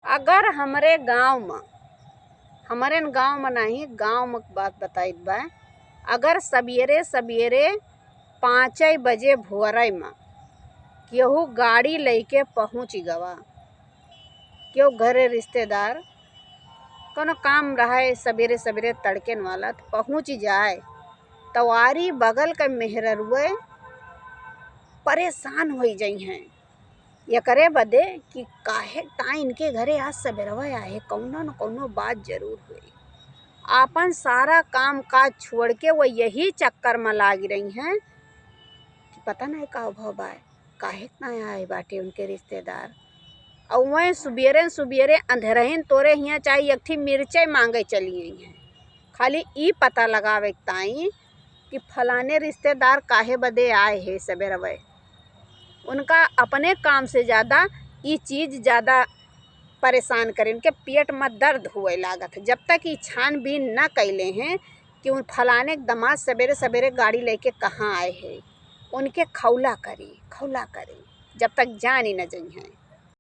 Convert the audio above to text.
अगर हमरे गांव में नहीं गांव में बात बताइत बा। अगर सवेरे सवेरे 5 बजे भोरई में केहू गाड़ी लेके पहुँच गवा, केहू घरे रिश्तेदार कोनो काम रहे सवेरे सवेरे तड़केन वाला तो पहुँच जाए, तवारी बगल के मेहररुए परेशान हो जाइ हैं ये करे बदे कि काहे इनके घरे आज सवेरवा आए, कौनो न कौनो बात जरूर हुई। आपन सारा काम काज छोड़ के वो यही चक्कर में लाग रही हैं कि पता नहीं का भाव बा, काहे ना आए बाटे उनके रिश्तेदार। और वह सुबेरे अंधेरहीन तोरे हियाँ चाहे एक मिर्चे मांगे चली आई हैं, खाली ई पता लगावे ताई कि फलाने रिश्तेदार काहे बदे आए हैं सवेरवे। उनका अपने काम से ज़्यादा ये चीज़ ज़्यादा परेशान करे, उनके पेट में दर्द हुए लागत। जब तक ये छानबीन न कैले हैं कि उन फलाने दामाद सवेरे सवेरे गाड़ी लेके कहाँ आए हैं, उनके खौला करी जब तक जान ही न जाइ हैं।